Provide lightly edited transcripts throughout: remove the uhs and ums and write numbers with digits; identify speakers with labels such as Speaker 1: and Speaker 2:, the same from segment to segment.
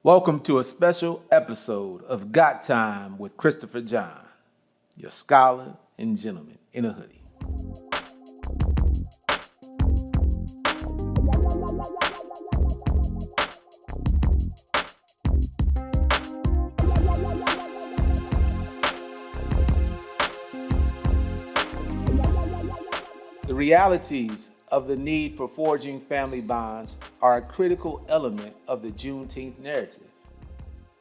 Speaker 1: Welcome to a special episode of Got Time with Christopher John, your scholar and gentleman in a hoodie. The realities of the need for forging family bonds are a critical element of the Juneteenth narrative.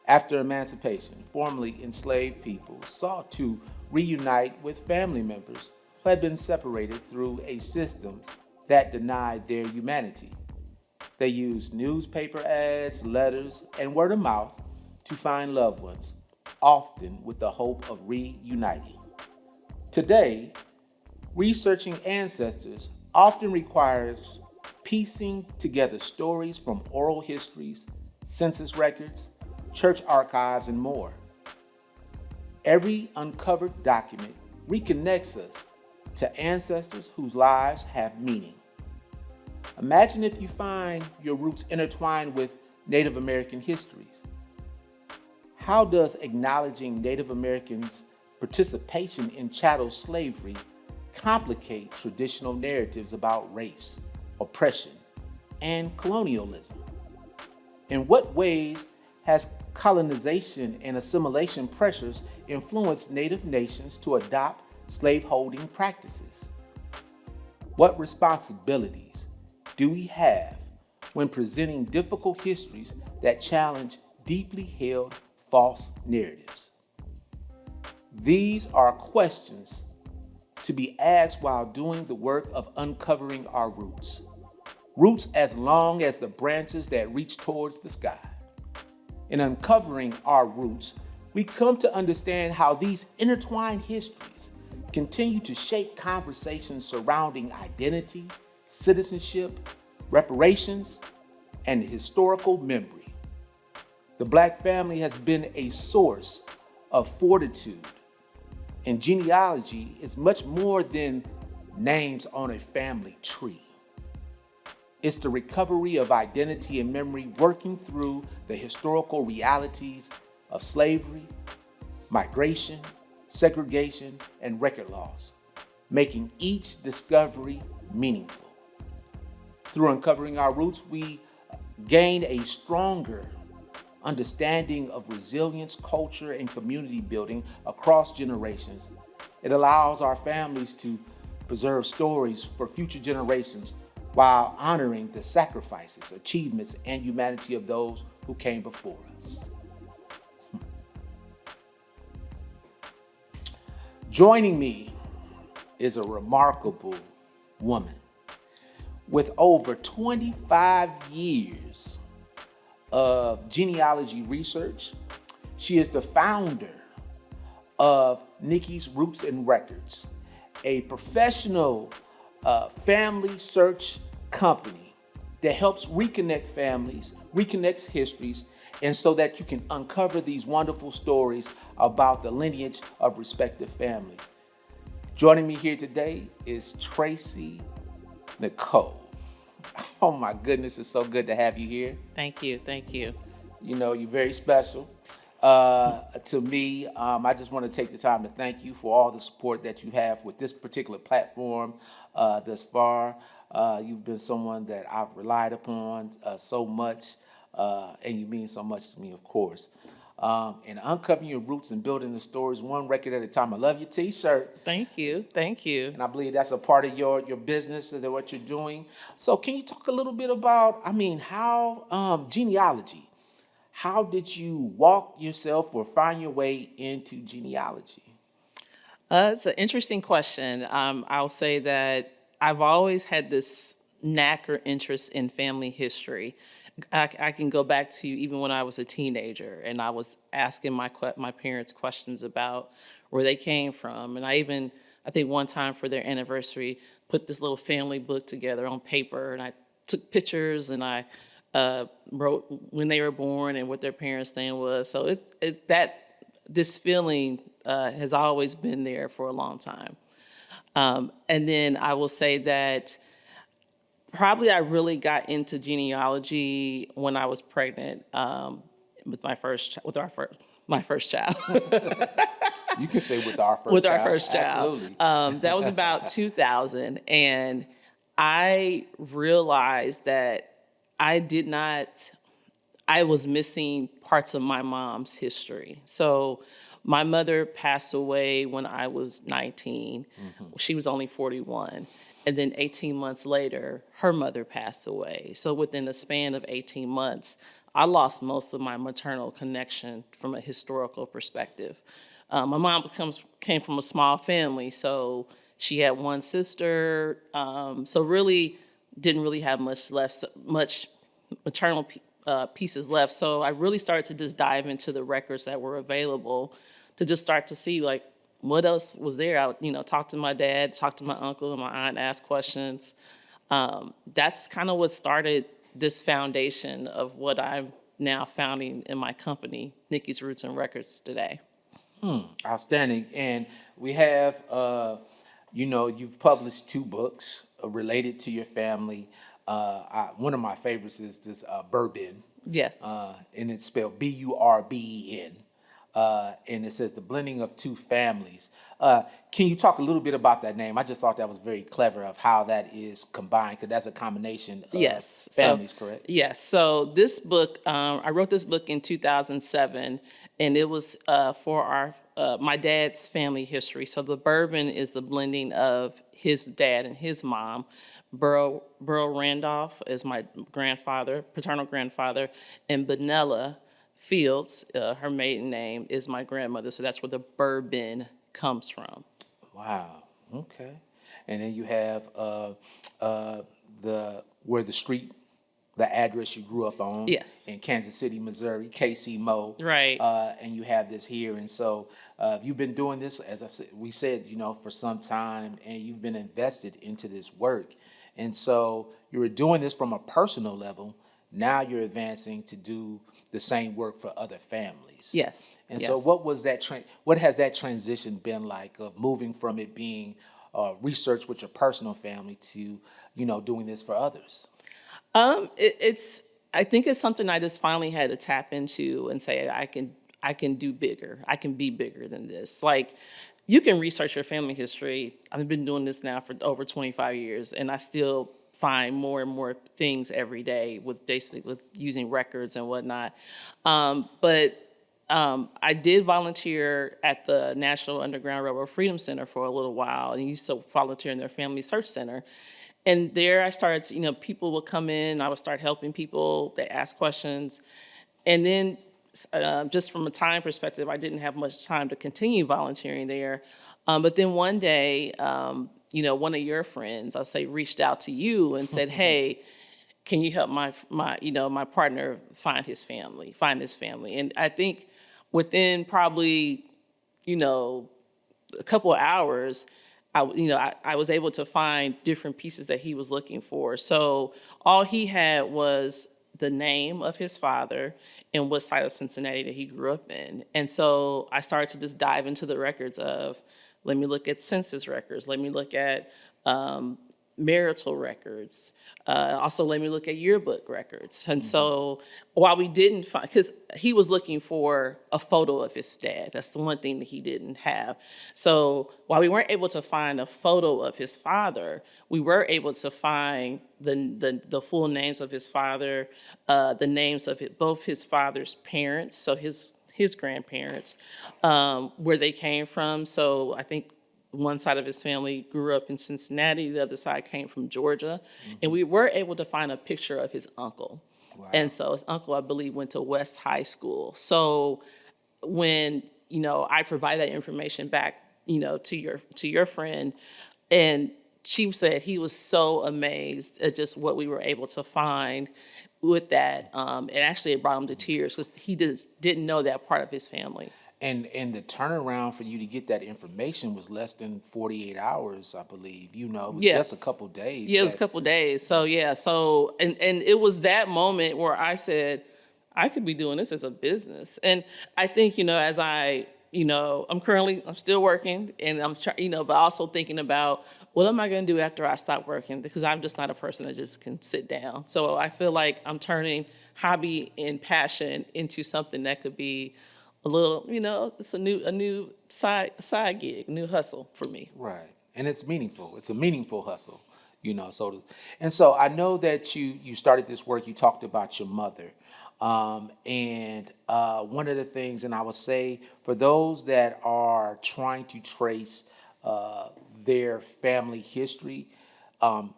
Speaker 1: After emancipation, formerly enslaved people sought to reunite with family members who had been separated through a system that denied their humanity. They used newspaper ads, letters, and word of mouth to find loved ones, often with the hope of reuniting. Today, researching ancestors often requires piecing together stories from oral histories, census records, church archives, and more. Every uncovered document reconnects us to ancestors whose lives have meaning. Imagine if you find your roots intertwined with Native American histories. How does acknowledging Native Americans' participation in chattel slavery complicate traditional narratives about race, oppression, and colonialism? In what ways has colonization and assimilation pressures influenced Native nations to adopt slaveholding practices? What responsibilities do we have when presenting difficult histories that challenge deeply held false narratives? These are questions to be asked while doing the work of uncovering our roots. Roots as long as the branches that reach towards the sky. In uncovering our roots, we come to understand how these intertwined histories continue to shape conversations surrounding identity, citizenship, reparations, and historical memory. The Black family has been a source of fortitude, and genealogy is much more than names on a family tree. It's the recovery of identity and memory, working through the historical realities of slavery, migration, segregation, and record loss, making each discovery meaningful. Through uncovering our roots, we gain a stronger understanding of resilience, culture, and community building across generations. It allows our families to preserve stories for future generations while honoring the sacrifices, achievements, and humanity of those who came before us. Joining me is a remarkable woman with over 25 years of genealogy research. She is the founder of Nikki's Roots and Records, a professional family search company that helps reconnect families, reconnects histories, and so that you can uncover these wonderful stories about the lineage of respective families. Joining me here today is Tracy Nicole. Oh my goodness, it's so good to have you here.
Speaker 2: Thank you.
Speaker 1: You know, you're very special to me. I just want to take the time to thank you for all the support that you have with this particular platform thus far. You've been someone that I've relied upon so much, and you mean so much to me, of course. And uncovering your roots and building the stories one record at a time. I love your t-shirt.
Speaker 2: Thank you.
Speaker 1: And I believe that's a part of your business and what you're doing. So can you talk a little bit about, how genealogy, how did you walk yourself or find your way into genealogy?
Speaker 2: It's an interesting question. I'll say that I've always had this knack or interest in family history. I can go back to even when I was a teenager and I was asking my parents questions about where they came from. And I think one time for their anniversary, put this little family book together on paper, and I took pictures and I wrote when they were born and what their parents' name was. So it's that this feeling has always been there for a long time. And then I will say that probably I really got into genealogy when I was pregnant. with my first child.
Speaker 1: You can say with our first
Speaker 2: With
Speaker 1: child.
Speaker 2: our first child.
Speaker 1: Absolutely.
Speaker 2: That was about 2000. And I realized that I was missing parts of my mom's history. So my mother passed away when I was 19. She was only 41. And then 18 months later, her mother passed away. So within a span of 18 months, I lost most of my maternal connection from a historical perspective. My mom came from a small family, so she had one sister. So really didn't really have much maternal pieces left. So I really started to just dive into the records that were available to just start to see like what else was there. I would, talk to my dad, talk to my uncle and my aunt, ask questions. That's kind of what started this foundation of what I'm now founding in my company, Nikki's Roots and Records today.
Speaker 1: Outstanding. And we have, you've published 2 books related to your family. One of my favorites is this Bourbon.
Speaker 2: Yes.
Speaker 1: And it's spelled Burben. And it says the blending of 2 families. Can you talk a little bit about that name? I just thought that was very clever of how that is combined, because that's a combination of families, correct?
Speaker 2: Yes. So this book, I wrote this book in 2007, and it was for my dad's family history. So the Bourbon is the blending of his dad and his mom. Burl Randolph is my paternal grandfather, and Benella Fields, her maiden name, is my grandmother. So that's where the Bourbon comes from.
Speaker 1: Wow. Okay. And then you have the address you grew up on.
Speaker 2: Yes.
Speaker 1: In Kansas City, Missouri, KC Mo.
Speaker 2: Right.
Speaker 1: And you have this here, and so you've been doing this, as we said, for some time, and you've been invested into this work, and so you were doing this from a personal level. Now you're advancing to do the same work for other families.
Speaker 2: Yes.
Speaker 1: And
Speaker 2: yes.
Speaker 1: so what was that what has that transition been like, of moving from it being research with your personal family to, doing this for others?
Speaker 2: I think it's something I just finally had to tap into and say, I can do bigger. I can be bigger than this. Like, you can research your family history. I've been doing this now for over 25 years, and I still find more and more things every day with using records and whatnot. But I did volunteer at the National Underground Railroad Freedom Center for a little while, and used to volunteer in their Family Search Center. And there I started to, people would come in, I would start helping people, they ask questions. And then just from a time perspective, I didn't have much time to continue volunteering there. But then one day, one of your friends, I'll say, reached out to you and said, hey, can you help my partner find his family? And I think within probably, a couple of hours, I was able to find different pieces that he was looking for. So all he had was the name of his father and what side of Cincinnati that he grew up in. And so I started to just dive into the records of, let me look at census records, let me look at marital records, also let me look at yearbook records. And so while we didn't find, because he was looking for a photo of his dad, that's the one thing that he didn't have. So while we weren't able to find a photo of his father, we were able to find the full names of his father, the names of both his father's parents, so his grandparents, where they came from. So I think one side of his family grew up in Cincinnati, the other side came from Georgia. And we were able to find a picture of his uncle. Wow. And so his uncle, I believe, went to West High School. So when, I provide that information back, to your friend, and she said he was so amazed at just what we were able to find with that. And actually it brought him to tears because he didn't know that part of his family.
Speaker 1: And the turnaround for you to get that information was less than 48 hours, I believe. It was just a couple days.
Speaker 2: Yeah, it was a couple days. So and it was that moment where I said, I could be doing this as a business. And I think, as I'm still working, and I'm trying, but also thinking about what am I going to do after I stop working? Because I'm just not a person that just can sit down. So I feel like I'm turning hobby and passion into something that could be a little, it's a new side gig, new hustle for me.
Speaker 1: Right. And it's meaningful. It's a meaningful hustle, so I know that you started this work. You talked about your mother. And one of the things, and I would say for those that are trying to trace their family history,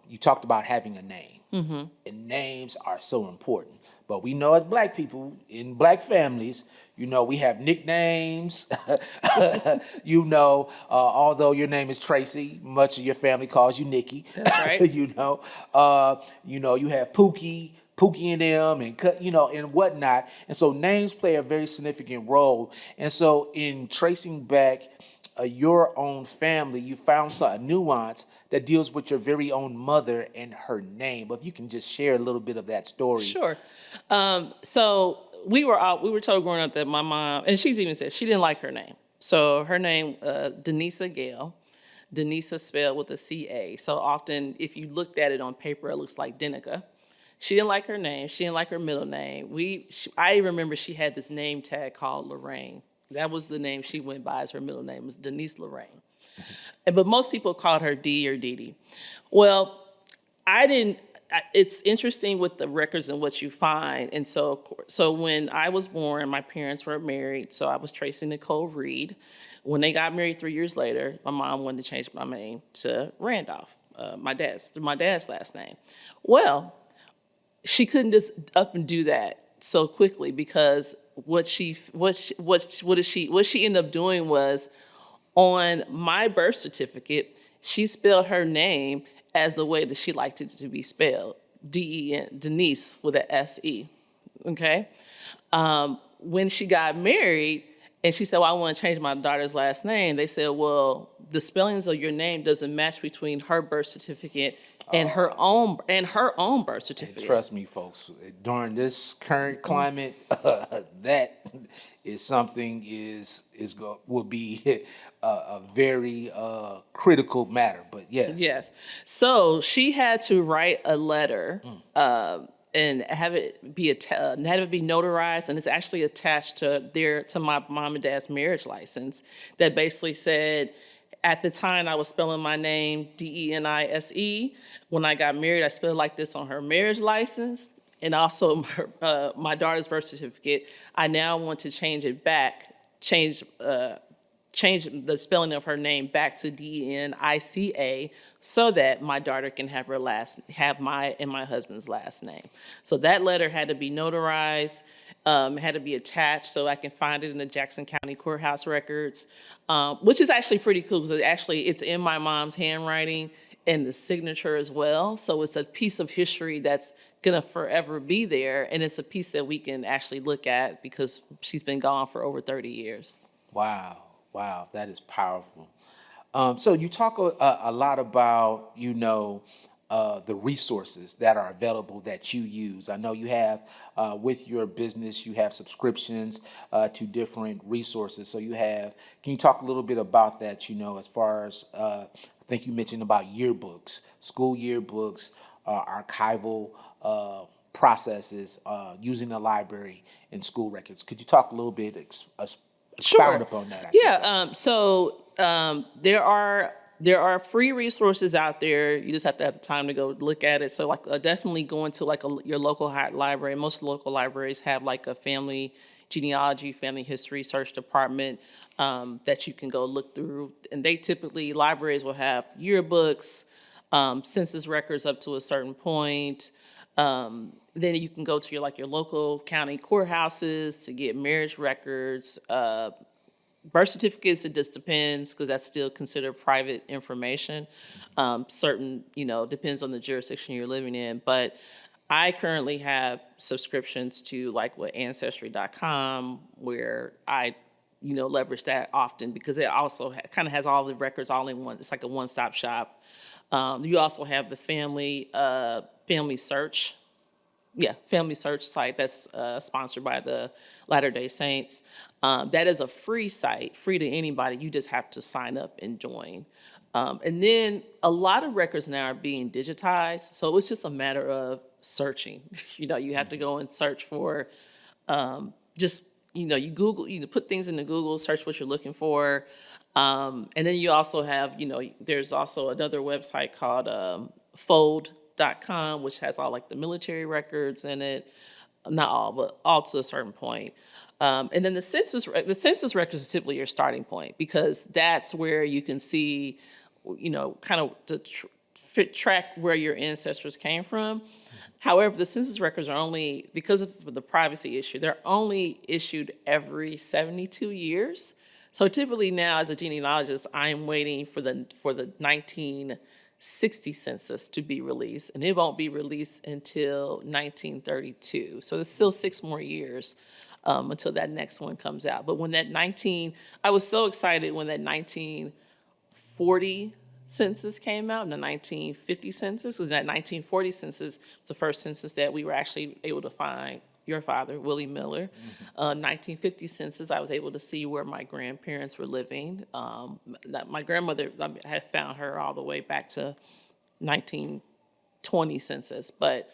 Speaker 1: you talked about having a name. And names are so important. But we know as Black people in Black families, we have nicknames. Although your name is Tracy, much of your family calls you Nikki.
Speaker 2: That's right.
Speaker 1: You have Pookie and them, and whatnot. And so names play a very significant role. And so in tracing back your own family, you found a nuance that deals with your very own mother and her name. But if you can just share a little bit of that story.
Speaker 2: Sure. So we were told growing up that my mom, and she's even said she didn't like her name. So her name, Denisa Gale. Denisa spelled with a C-A. So often if you looked at it on paper, it looks like Denica. She didn't like her name. She didn't like her middle name. I remember she had this name tag called Lorraine. That was the name she went by as her middle name, was Denise Lorraine. But most people called her Dee or Dee Dee. Well, it's interesting with the records and what you find. And so when I was born, my parents were married. So I was Tracy Nicole Reed. When they got married 3 years later, my mom wanted to change my name to Randolph, my dad's last name. Well, she couldn't just up and do that so quickly, because what she ended up doing was, on my birth certificate, she spelled her name as the way that she liked it to be spelled, D-E-N, Denise with an S-E, okay? When she got married and she said, well, I want to change my daughter's last name, they said, well, the spellings of your name doesn't match between her birth certificate and her own birth certificate.
Speaker 1: Trust me, folks, during this current climate, that is something will be a very critical matter. But yes.
Speaker 2: Yes. So she had to write a letter and have it be notarized, and it's actually attached to my mom and dad's marriage license that basically said, at the time I was spelling my name Denise. When I got married, I spelled like this on her marriage license, and also my daughter's birth certificate. I now want to change it back, change the spelling of her name back to Denica, so that my daughter can have my and my husband's last name. So that letter had to be notarized, had to be attached so I can find it in the Jackson County Courthouse records, which is actually pretty cool because it's in my mom's handwriting and the signature as well. So it's a piece of history that's gonna forever be there, and it's a piece that we can actually look at because she's been gone for over 30 years.
Speaker 1: Wow, that is powerful. So you talk a lot about, the resources that are available that you use. I know you have, with your business, you have subscriptions to different resources. So can you talk a little bit about that, as far as, I think you mentioned about yearbooks, school yearbooks, archival processes, using the library and school records. Could you talk a little bit, expound upon that?
Speaker 2: There are free resources out there. You just have to have the time to go look at it. So definitely go into your local library. Most local libraries have a family genealogy, family history search department that you can go look through. And libraries will have yearbooks, census records up to a certain point. Then you can go to your local county courthouses to get marriage records, birth certificates. It just depends because that's still considered private information. Depends on the jurisdiction you're living in. But I currently have subscriptions to with Ancestry.com, where I leverage that often because it also kind of has all the records all in one. It's like a one-stop shop. You also have the family search. Family search site that's sponsored by the Latter-day Saints. That is a free site, free to anybody. You just have to sign up and join. And then a lot of records now are being digitized. So it's just a matter of searching. You have to go and search for just, you Google, you put things into Google, search what you're looking for. And then you also have, there's also another website called fold.com, which has all like the military records in it. Not all, but all to a certain point. And then the census records is typically your starting point, because that's where you can see, kind of to track where your ancestors came from. However, the census records are only, because of the privacy issue, they're only issued every 72 years. So typically now, as a genealogist, I'm waiting for the 1960 census to be released, and it won't be released until 1932. So there's still 6 more years until that next one comes out. But when I was so excited when that 1940 census came out, and the 1950 census, because that 1940 census was the first census that we were actually able to find your father, Willie Miller. 1950 census, I was able to see where my grandparents were living. My grandmother, I had found her all the way back to 1920 census. But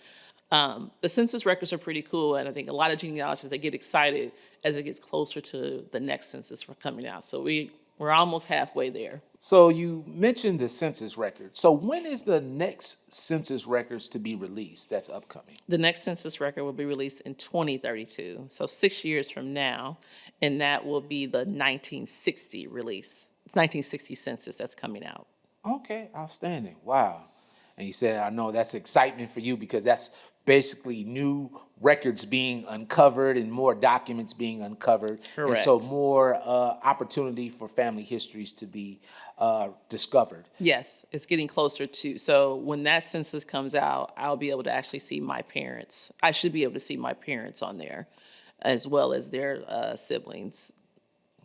Speaker 2: the census records are pretty cool, and I think a lot of genealogists, they get excited as it gets closer to the next census for coming out. So we're almost halfway there.
Speaker 1: So you mentioned the census record. So when is the next census records to be released that's upcoming?
Speaker 2: The next census record will be released in 2032, so 6 years from now, and that will be the 1960 release. It's 1960 census that's coming out.
Speaker 1: Okay, outstanding. Wow. And you said, I know that's excitement for you because that's basically new records being uncovered and more documents being uncovered.
Speaker 2: Correct.
Speaker 1: And so more opportunity for family histories to be discovered.
Speaker 2: Yes, it's getting closer to. So when that census comes out, I'll be able to actually see my parents. I should be able to see my parents on there, as well as their siblings.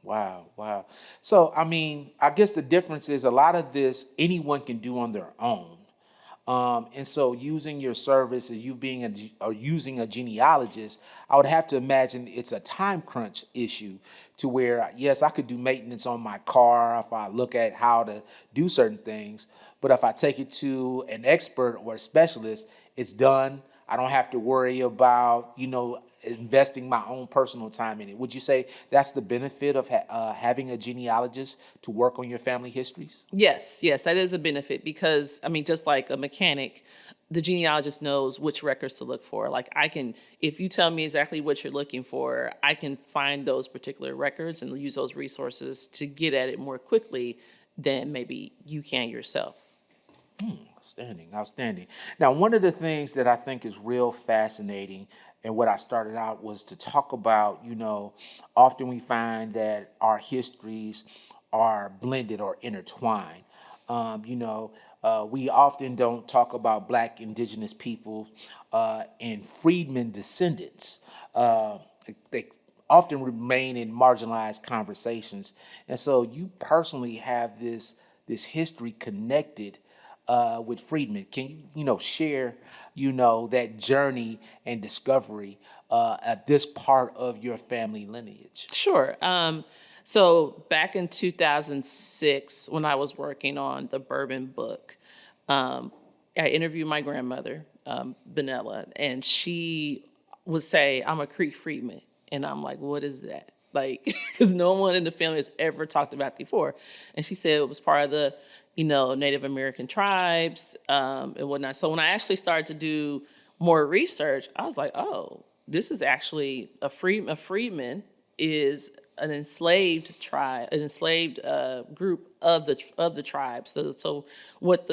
Speaker 1: Wow, wow. So, I mean, I guess the difference is a lot of this anyone can do on their own. And so using your service and you being using a genealogist, I would have to imagine it's a time crunch issue to where, yes, I could do maintenance on my car if I look at how to do certain things. But if I take it to an expert or a specialist, it's done. I don't have to worry about, investing my own personal time in it. Would you say that's the benefit of having a genealogist to work on your family histories?
Speaker 2: Yes, that is a benefit because, just like a mechanic, the genealogist knows which records to look for. Like if you tell me exactly what you're looking for, I can find those particular records and use those resources to get at it more quickly than maybe you can yourself.
Speaker 1: Outstanding. Now, one of the things that I think is real fascinating and what I started out was to talk about, often we find that our histories are blended or intertwined. We often don't talk about Black-Indigenous people and Freedman descendants. They often remain in marginalized conversations. And so you personally have this history connected with Freedman. Can you, share, that journey and discovery at this part of your family lineage?
Speaker 2: Sure. So back in 2006, when I was working on the Bourbon book, I interviewed my grandmother, Benella, and she would say, "I'm a Creek Freedman." And I'm like, "What is that?" Because no one in the family has ever talked about it before. And she said it was part of the Native American tribes and whatnot. So when I actually started to do more research, I was like, oh, this is actually a freedman is an enslaved tribe, an enslaved group of the tribes. So what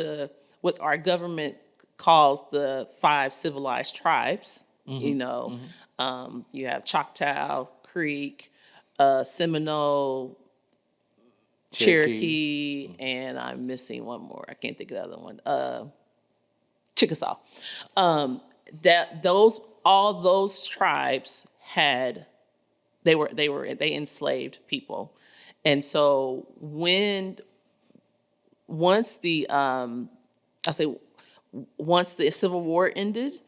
Speaker 2: our government calls the 5 civilized tribes, you have Choctaw, Creek, Seminole, Cherokee, and I'm missing one more. I can't think of the other one. Chickasaw. All those tribes they enslaved people, and so once the Civil War ended,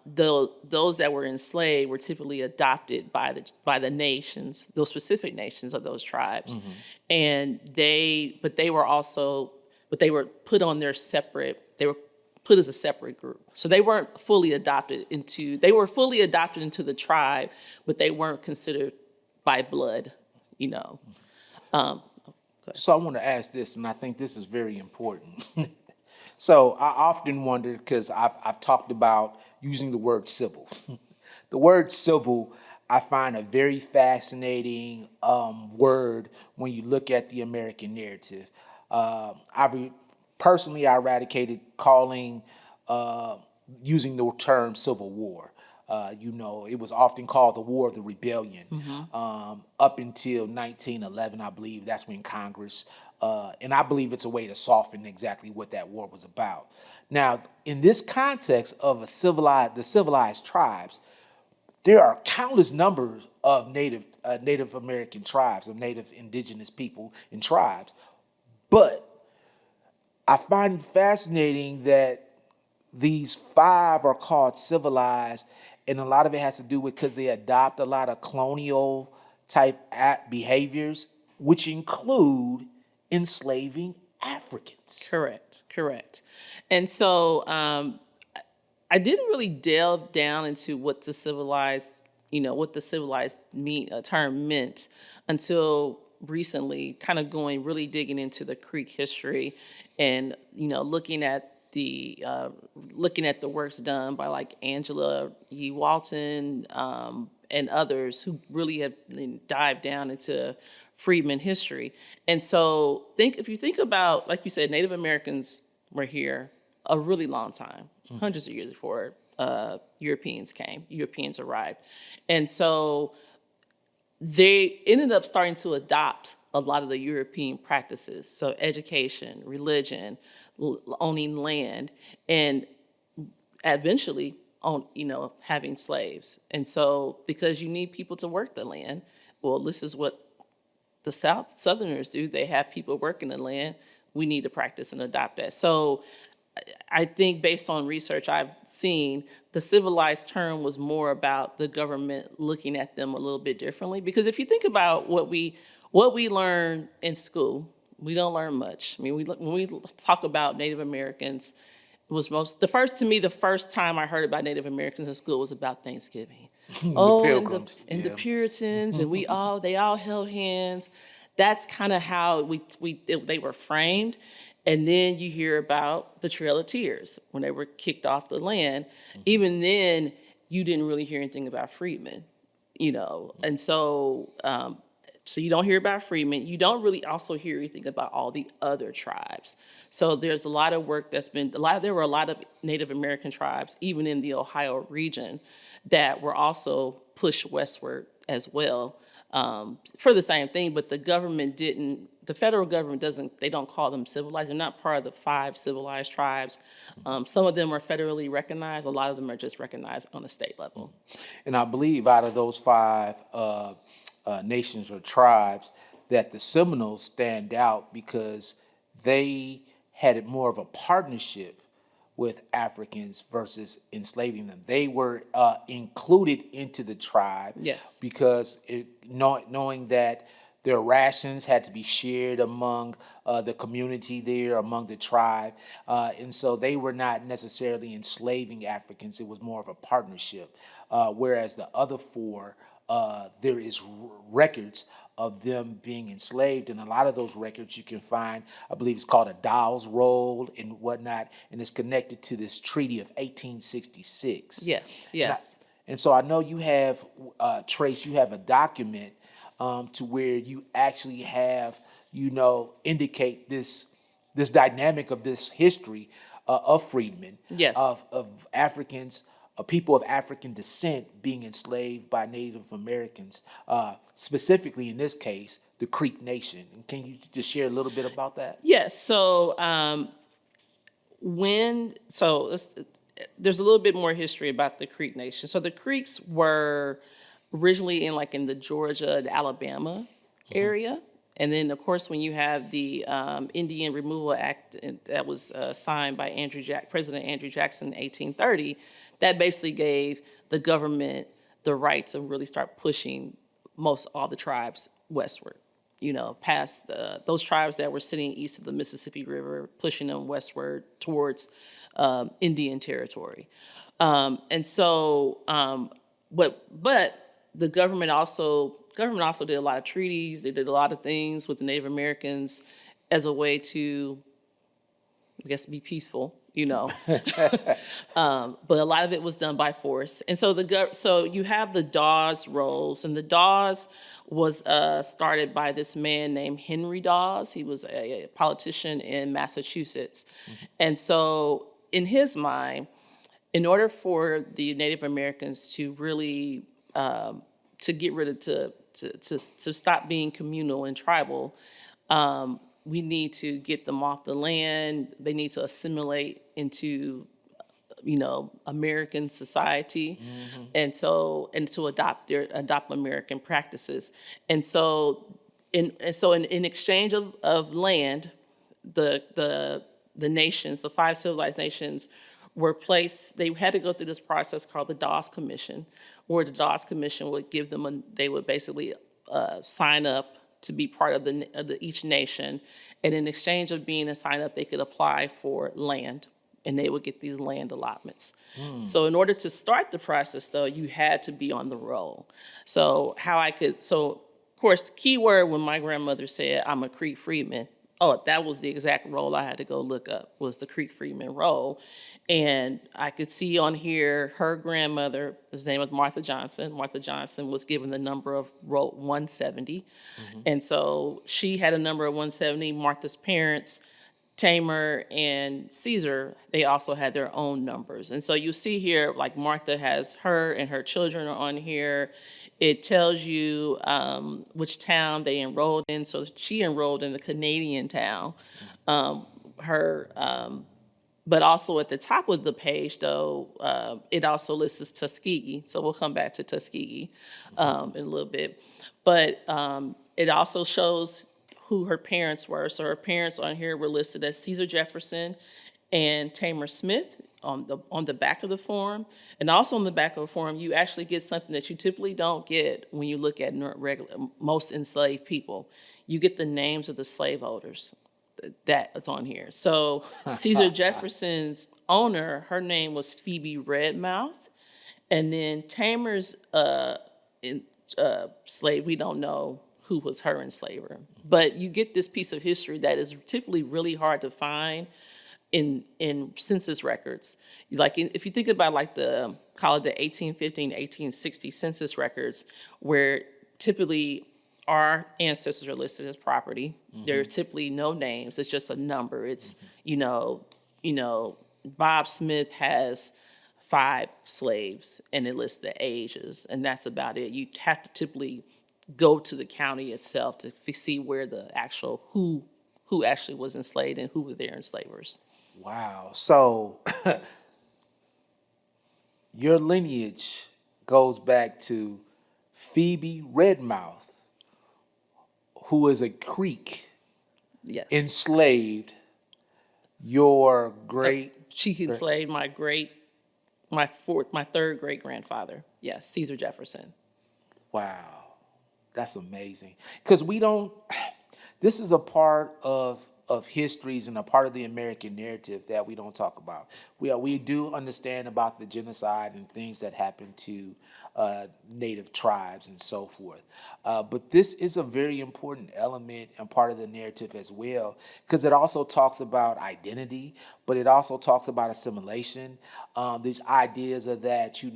Speaker 2: those that were enslaved were typically adopted by the nations, those specific nations of those tribes, and they were put on their separate. They were put as a separate group. So they weren't fully adopted into, they were fully adopted into the tribe, but they weren't considered by blood, you know.
Speaker 1: So I want to ask this, and I think this is very important. So I often wonder, because I've talked about using the word civil. The word civil, I find a very fascinating word when you look at the American narrative. Personally, I eradicated using the term Civil War. It was often called the War of the Rebellion. Up until 1911, I believe that's when Congress, and I believe it's a way to soften exactly what that war was about. Now, in this context of the civilized tribes, there are countless numbers of Native American tribes, of Native indigenous people and tribes. But I find it fascinating that these 5 are called civilized, and a lot of it has to do with because they adopt a lot of colonial type behaviors, which include enslaving Africans.
Speaker 2: Correct. And so I didn't really delve down into what the civilized term meant until recently, kind of really digging into the Creek history and, looking at the works done by like Angela Yee Walton and others who really have dived down into Freedman history. And so if you think about, like you said, Native Americans were here a really long time, hundreds of years before Europeans arrived. And so they ended up starting to adopt a lot of the European practices. So education, religion, owning land, and eventually having slaves. And so because you need people to work the land, well, this is what the Southerners do. They have people working the land. We need to practice and adopt that. So I think based on research I've seen, the civilized term was more about the government looking at them a little bit differently. Because if you think about what we learn in school, we don't learn much. I mean, when we talk about Native Americans, the first time I heard about Native Americans in school was about Thanksgiving. The Puritans, and they all held hands. That's kind of how they were framed. And then you hear about the Trail of Tears when they were kicked off the land. Even then, you didn't really hear anything about freedmen, And so, so you don't hear about freedmen. You don't really also hear anything about all the other tribes. So there's a lot of work there were a lot of Native American tribes, even in the Ohio region, that were also pushed westward as well for the same thing. But the federal government they don't call them civilized. They're not part of the 5 civilized tribes. Some of them are federally recognized. A lot of them are just recognized on a state level.
Speaker 1: And I believe out of those 5 nations or tribes, that the Seminoles stand out because they had more of a partnership with Africans versus enslaving them. They were included into the tribe,
Speaker 2: yes,
Speaker 1: because knowing that their rations had to be shared among the community there, among the tribe. And so they were not necessarily enslaving Africans. It was more of a partnership. Whereas the other 4, there is records of them being enslaved. And a lot of those records you can find, I believe it's called a Dawes Roll and whatnot. And it's connected to this treaty of 1866.
Speaker 2: Yes.
Speaker 1: And so I know you have, Trace, you have a document to where you actually have, indicate this dynamic of this history of freedmen,
Speaker 2: yes,
Speaker 1: of Africans, people of African descent being enslaved by Native Americans, specifically in this case, the Creek Nation. And can you just share a little bit about that?
Speaker 2: Yes. So there's a little bit more history about the Creek Nation. So the Creeks were originally in the Georgia and Alabama area. And then, of course, when you have the Indian Removal Act that was signed by President Andrew Jackson in 1830, that basically gave the government the right to really start pushing all the tribes westward. past those tribes that were sitting east of the Mississippi River, pushing them westward towards Indian territory. But the government also did a lot of treaties. They did a lot of things with the Native Americans as a way to, I guess, be peaceful. But a lot of it was done by force. And so so you have the Dawes rolls, and the Dawes was started by this man named Henry Dawes. He was a politician in Massachusetts. Mm-hmm. And so in his mind, in order for the Native Americans to really to get rid of to stop being communal and tribal, we need to get them off the land. They need to assimilate into, American society, mm-hmm. and to adopt American practices. And so in exchange of land, the nations, the 5 civilized nations, were placed. They had to go through this process called the Dawes Commission, where the Dawes Commission would give them they would basically sign up to be part of each nation, and in exchange of being assigned up, they could apply for land, and they would get these land allotments. So in order to start the process, though, you had to be on the roll. So of course, the key word when my grandmother said, "I'm a Creek Freedman," that was the exact roll I had to go look up, was the Creek Freedman roll. And I could see on here her grandmother, his name was Martha Johnson. Martha Johnson was given the number of roll 170. Mm-hmm. And so she had a number of 170. Martha's parents, Tamer and Caesar, they also had their own numbers. And so you see here, like Martha has her and her children are on here. It tells you which town they enrolled in. So she enrolled in the Canadian town. But also at the top of the page, though, it also lists as Tuskegee. So we'll come back to Tuskegee in a little bit. But it also shows who her parents were. So her parents on here were listed as Caesar Jefferson and Tamer Smith on the back of the form. And also on the back of the form, you actually get something that you typically don't get when you look at most enslaved people. You get the names of the slaveholders. That's on here. So Caesar Jefferson's owner, her name was Phoebe Redmouth, and then Tamer's slave, we don't know who was her enslaver. But you get this piece of history that is typically really hard to find in census records. Like if you think about call it the 1815, 1860 census records, where typically our ancestors are listed as property. Mm-hmm. There are typically no names. It's just a number. It's, Bob Smith has 5 slaves and it lists the ages, and that's about it. You have to typically go to the county itself to see where the actual who actually was enslaved and who were their enslavers.
Speaker 1: Wow. So your lineage goes back to Phoebe Redmouth, who is a Creek,
Speaker 2: yes,
Speaker 1: enslaved your
Speaker 2: she enslaved my third great grandfather. Yes, Caesar Jefferson.
Speaker 1: Wow, that's amazing. Because this is a part of histories and a part of the American narrative that we don't talk about. We do understand about the genocide and things that happened to Native tribes and so forth. But this is a very important element and part of the narrative as well, because it also talks about identity, but it also talks about assimilation. These ideas of that, to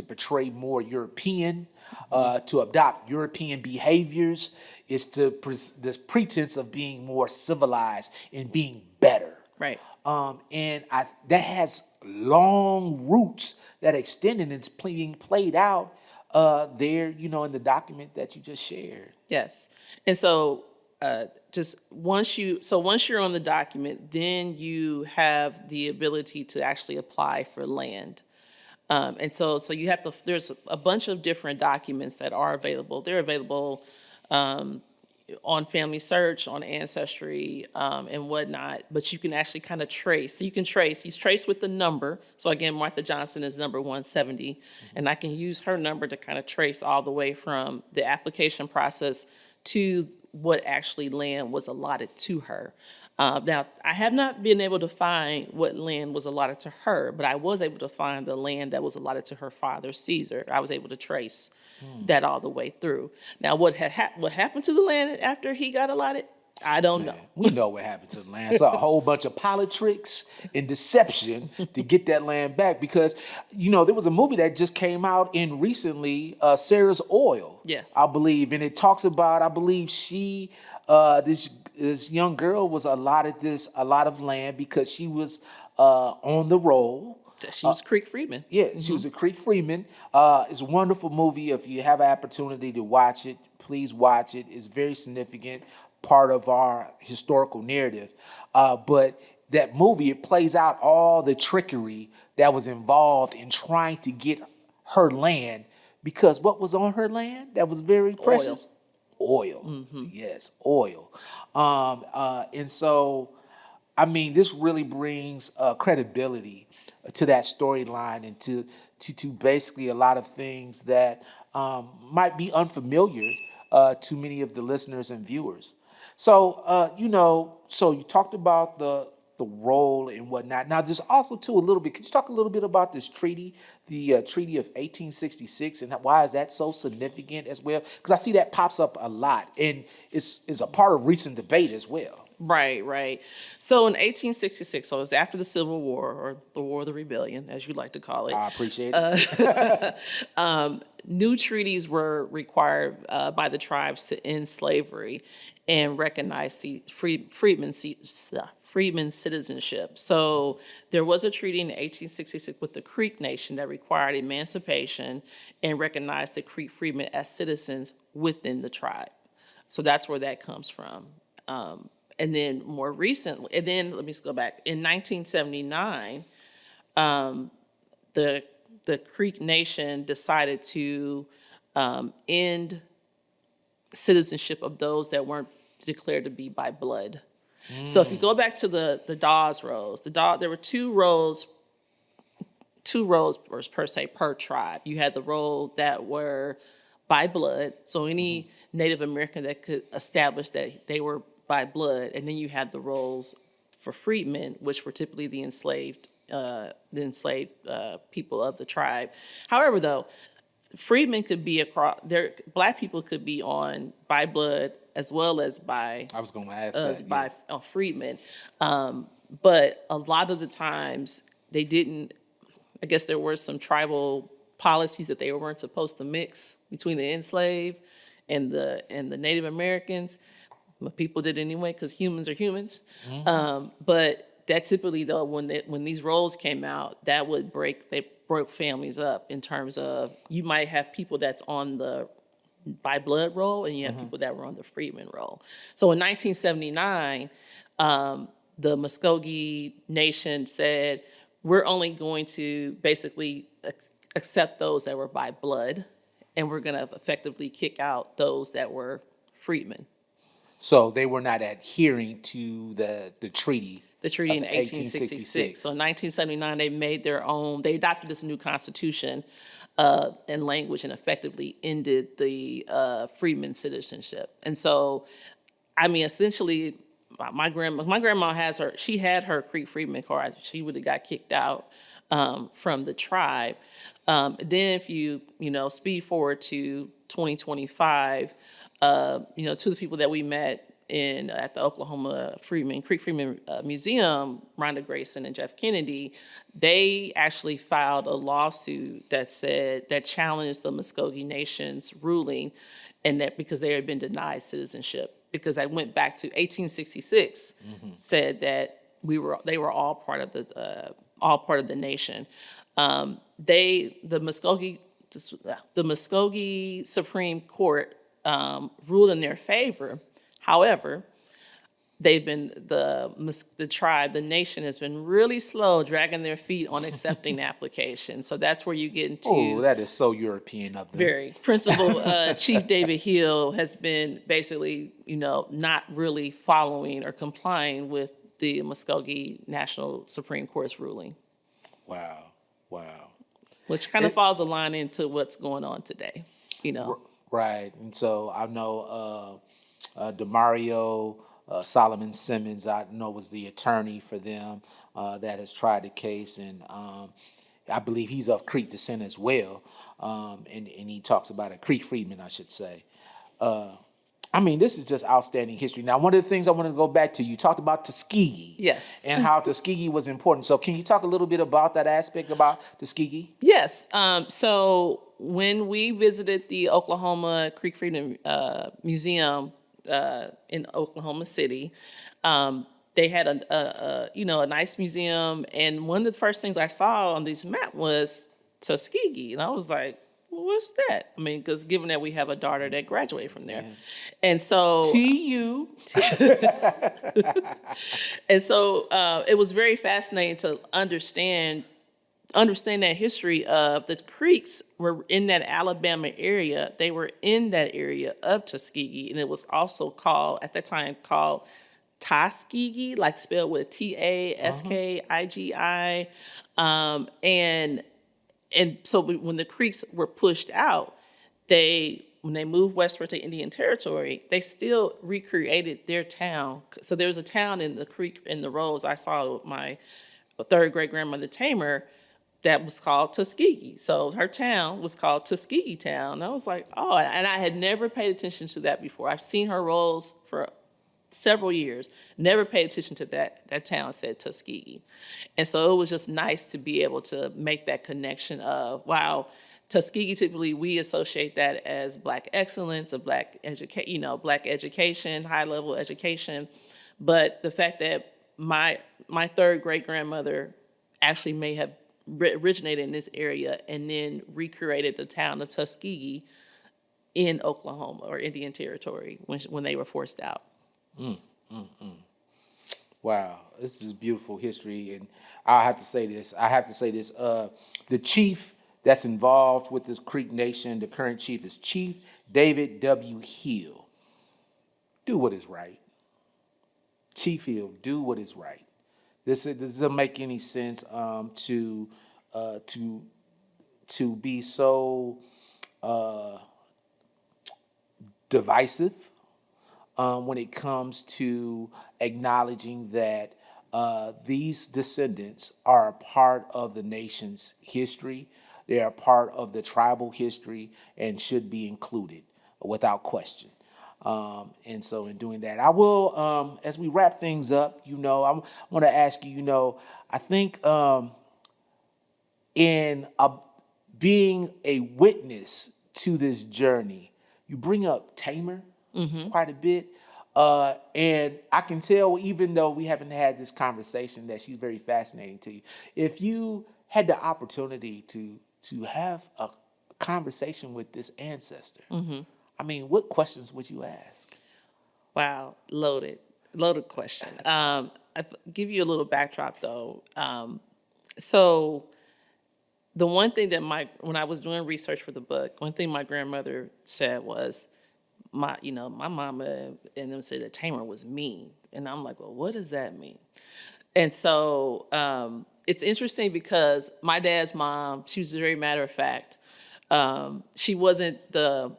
Speaker 1: portray more European, to adopt European behaviors, is this pretense of being more civilized and being better.
Speaker 2: Right.
Speaker 1: That has long roots that extend, and it's being played out there, in the document that you just shared.
Speaker 2: Yes. And so once you're on the document, then you have the ability to actually apply for land. And so you there's a bunch of different documents that are available. They're available on Family Search, on Ancestry, and whatnot, but you can actually kind of trace. So you can trace, he's traced with the number. So again, Martha Johnson is number 170, and I can use her number to kind of trace all the way from the application process to what actually land was allotted to her. Now, I have not been able to find what land was allotted to her, but I was able to find the land that was allotted to her father, Caesar. I was able to trace that all the way through. Now, what happened to the land after he got allotted? I don't know.
Speaker 1: We know what happened to the land. So a whole bunch of politics and deception to get that land back because, there was a movie that just came out in recently, Sarah's Oil.
Speaker 2: Yes.
Speaker 1: I believe. And it talks about, I believe she, this young girl was allotted a lot of land because she was on the roll.
Speaker 2: She was Creek Freedmen.
Speaker 1: Yeah, she was a Creek Freedman. It's a wonderful movie. If you have an opportunity to watch it, please watch it. It's very significant part of our historical narrative. But that movie, it plays out all the trickery that was involved in trying to get her land because what was on her land that was very precious? Oil. Yes, oil. And so, this really brings credibility to that storyline and to basically a lot of things that might be unfamiliar to many of the listeners and viewers. So, so you talked about the role and whatnot. Now, there's also, too, a little bit, could you talk a little bit about this treaty, the Treaty of 1866, and why is that so significant as well? Because I see that pops up a lot, and it's a part of recent debate as well.
Speaker 2: Right. So in 1866, so it was after the Civil War, or the War of the Rebellion, as you like to call it.
Speaker 1: I appreciate it.
Speaker 2: New treaties were required by the tribes to end slavery and recognize the freedman citizenship. So there was a treaty in 1866 with the Creek Nation that required emancipation and recognized the Creek Freedmen as citizens within the tribe. So that's where that comes from. And then more recently, and then let me just go back. In 1979, the Creek Nation decided to end citizenship of those that weren't declared to be by blood. So if you go back to the Dawes rolls, there were two rolls per se per tribe. You had the roll that were by blood, so any Native American that could establish that they were by blood, and then you had the rolls for freedmen, which were typically the enslaved people of the tribe. However, though, freedmen could be Black people could be on by blood as well as by.
Speaker 1: I was going to ask that.
Speaker 2: By freedmen, but a lot of the times they didn't. I guess there were some tribal policies that they weren't supposed to mix between the enslaved and the Native Americans. But people did anyway because humans are humans. But that typically, though, when these rolls came out, they broke families up in terms of you might have people that's on the by blood roll and you have people that were on the freedman roll. So in 1979, the Muskogee Nation said, we're only going to basically accept those that were by blood, and we're going to effectively kick out those that were freedmen.
Speaker 1: So they were not adhering to the treaty.
Speaker 2: The treaty in 1866. So in 1979, they made their own. They adopted this new constitution and language, and effectively ended the freedman citizenship. And so, essentially, my grandma had her Creek Freedman card. She would have got kicked out from the tribe. Then if you speed forward to 2025. To the people that we met at the Oklahoma Creek Freedmen Museum, Rhonda Grayson and Jeff Kennedy, they actually filed a lawsuit that challenged the Muskogee Nation's ruling, and that because they had been denied citizenship, because I went back to 1866, said that they were all part of the nation. The Muskogee Supreme Court ruled in their favor. However, they've been, the tribe, the nation has been really slow dragging their feet on accepting applications. So that's where you get
Speaker 1: Oh,
Speaker 2: into
Speaker 1: that is so European of them.
Speaker 2: very Principal Chief David Hill has been basically, not really following or complying with the Muskogee National Supreme Court's ruling,
Speaker 1: Wow. Wow.
Speaker 2: which kind of falls a line into what's going on today,
Speaker 1: Right. And so I know DeMario Solomon Simmons, I know, was the attorney for them that has tried the case. And I believe he's of Creek descent as well. And he talks about it, Creek Freedmen, I should say. I mean, this is just outstanding history. Now, one of the things I want to go back to, you talked about Tuskegee.
Speaker 2: Yes.
Speaker 1: And how Tuskegee was important. So can you talk a little bit about that aspect about Tuskegee?
Speaker 2: Yes. So when we visited the Oklahoma Creek Freedmen Museum in Oklahoma City, they had a nice museum. And one of the first things I saw on this map was Tuskegee. And I was like, what's that? I mean, because given that we have a daughter that graduated from there. Yes. And so
Speaker 1: TU.
Speaker 2: And so it was very fascinating to understand that history of the Creeks were in that Alabama area. They were in that area of Tuskegee, and it was also called, at that time, called Tuskegee, like spelled with Taskigi. And so when the Creeks were pushed out, when they moved westward to Indian Territory, they still recreated their town. So there was a town in the Creek in the Rose I saw with my third great grandmother Tamer that was called Tuskegee. So her town was called Tuskegee Town. And I was like, oh, and I had never paid attention to that before. I've seen her rolls for several years, never paid attention to that town said Tuskegee. And so it was just nice to be able to make that connection of, wow, Tuskegee, typically we associate that as Black excellence, Black education, high level education. But the fact that my third great grandmother actually may have originated in this area and then recreated the town of Tuskegee in Oklahoma or Indian Territory when they were forced out.
Speaker 1: Wow, this is beautiful history, and I have to say this. The chief that's involved with this Creek Nation, the current chief, is Chief David W. Hill. Do what is right. Chief Hill, do what is right. This doesn't make any sense to be so divisive. When it comes to acknowledging that these descendants are a part of the nation's history, they are part of the tribal history and should be included without question. And so in doing that, I will, as we wrap things up, I want to ask you, I think in being a witness to this journey, you bring up Tamer quite a bit. And I can tell, even though we haven't had this conversation, that she's very fascinating to you. If you had the opportunity to have a conversation with this ancestor, I mean, what questions would you ask?
Speaker 2: Wow, loaded question. I'll give you a little backdrop though. So the one thing that when I was doing research for the book, one thing my grandmother said was, my mama and them said that Tamer was mean. And I'm like, well, what does that mean? And so it's interesting because my dad's mom, she was very matter of fact. She wasn't the,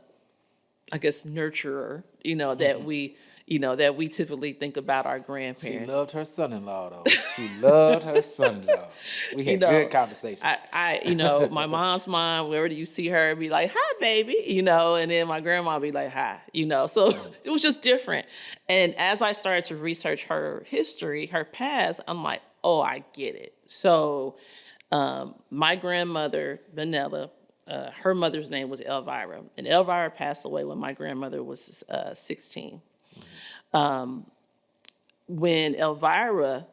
Speaker 2: I guess, nurturer, that we typically think about our grandparents.
Speaker 1: She loved her son-in-law, though. She loved her son-in-law. We had good conversations.
Speaker 2: My mom's mom, wherever you see her, be like, hi, baby, and then my grandma be like, hi, So it was just different. And as I started to research her history, her past, I'm like, oh, I get it. So my grandmother, Vanilla, her mother's name was Elvira. And Elvira passed away when my grandmother was 16. When Elvira's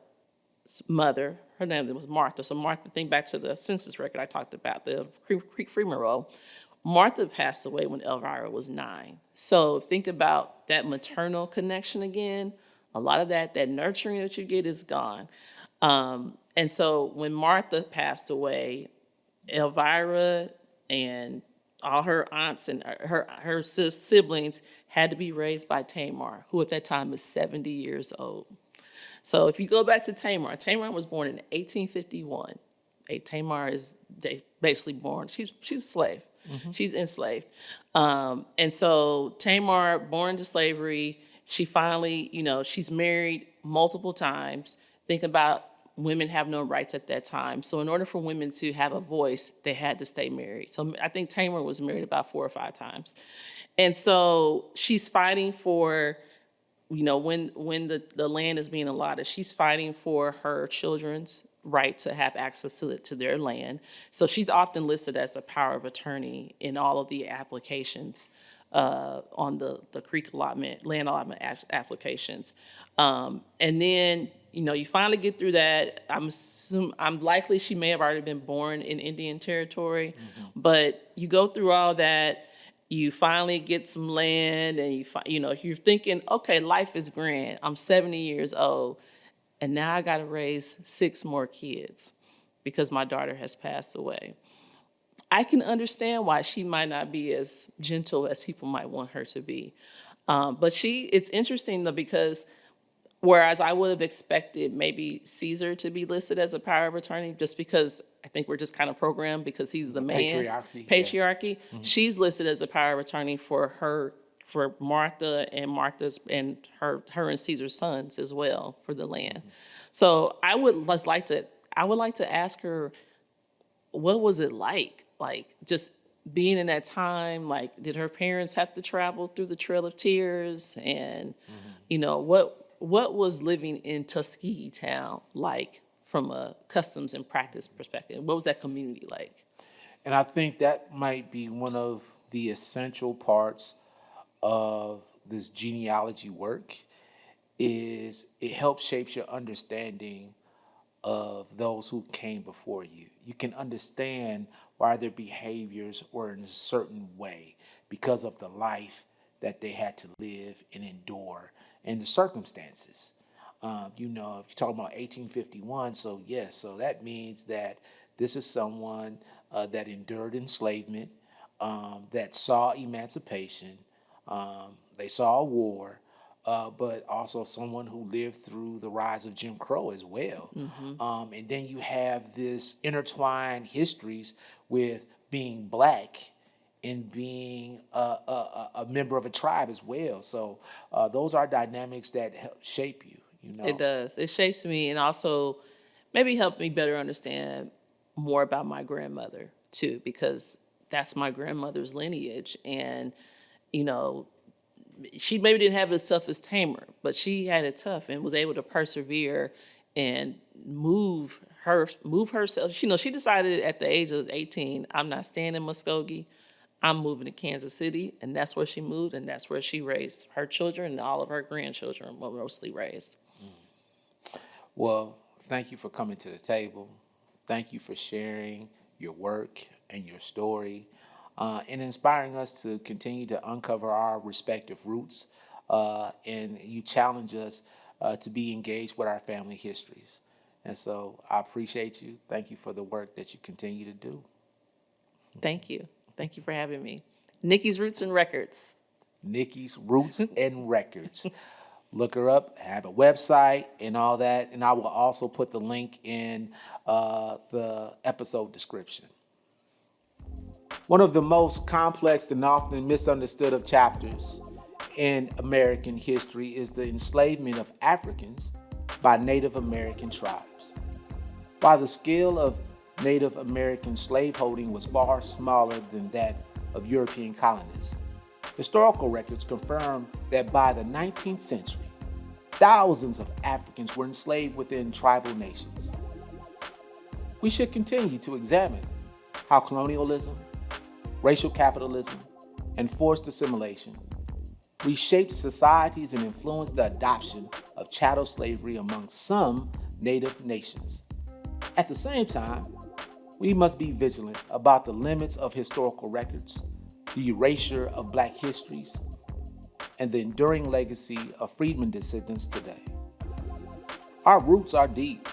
Speaker 2: mother, her name was Martha. So Martha, think back to the census record I talked about, the Creek Freedmen roll. Martha passed away when Elvira was 9. So think about that maternal connection again. A lot of that nurturing that you get is gone. And so when Martha passed away, Elvira and all her aunts and her siblings had to be raised by Tamar, who at that time was 70 years old. So if you go back to Tamar, Tamar was born in 1851. Tamar is basically born, she's a slave. She's enslaved. And so Tamar, born into slavery, she finally, she's married multiple times. Think about women have no rights at that time. So in order for women to have a voice, they had to stay married. So I think Tamar was married about 4 or 5 times. And so she's fighting for, when the land is being allotted, she's fighting for her children's right to have access to their land. So she's often listed as a power of attorney in all of the applications on the Creek land allotment applications. And then, you finally get through that. I'm likely she may have already been born in Indian territory, but you go through all that. You finally get some land, and you're thinking, okay, life is grand. I'm 70 years old, and now I got to raise 6 more kids because my daughter has passed away. I can understand why she might not be as gentle as people might want her to be. But it's interesting though, because whereas I would have expected maybe Caesar to be listed as a power of attorney, just because I think we're just kind of programmed because he's the man. Patriarchy. Yeah. She's listed as a power of attorney for Martha and her and Caesar's sons as well for the land. So I would like to ask her, what was it like just being in that time? Like, did her parents have to travel through the Trail of Tears? And, what was living in Tuskegee town like from a customs and practice perspective? What was that community like?
Speaker 1: And I think that might be one of the essential parts of this genealogy work, is it helps shape your understanding of those who came before you. You can understand why their behaviors were in a certain way because of the life that they had to live and endure and the circumstances. If you're talking about 1851, so yes, so that means that this is someone that endured enslavement, that saw emancipation, they saw a war, but also someone who lived through the rise of Jim Crow as well. And then you have this intertwined histories with being Black and being a member of a tribe as well. So those are dynamics that help shape you.
Speaker 2: It does. It shapes me, and also maybe help me better understand more about my grandmother too, because that's my grandmother's lineage. And she maybe didn't have it as tough as Tamar, but she had it tough and was able to persevere and move herself. She decided at the age of 18, I'm not staying in Muskogee. I'm moving to Kansas City, and that's where she moved, and that's where she raised her children, and all of her grandchildren were mostly raised.
Speaker 1: Well, thank you for coming to the table. Thank you for sharing your work and your story, and inspiring us to continue to uncover our respective roots, and you challenge us to be engaged with our family histories. And so I appreciate you. Thank you for the work that you continue to do.
Speaker 2: Thank you. Thank you for having me. Nikki's Roots and Records.
Speaker 1: Nikki's Roots and Records. Look her up, have a website and all that. And I will also put the link in the episode description. One of the most complex and often misunderstood of chapters in American history is the enslavement of Africans by Native American tribes. While the scale of Native American slaveholding was far smaller than that of European colonists, historical records confirm that by the 19th century, thousands of Africans were enslaved within tribal nations. We should continue to examine how colonialism, racial capitalism, and forced assimilation reshaped societies and influenced the adoption of chattel slavery among some Native nations. At the same time, we must be vigilant about the limits of historical records, the erasure of Black histories, and the enduring legacy of Freedman descendants today. Our roots are deep,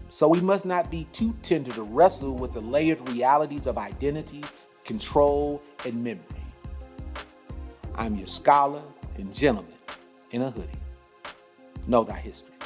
Speaker 1: so we must not be too tender to wrestle with the layered realities of identity, control, and memory. I'm your scholar and gentleman in a hoodie. Know thy history.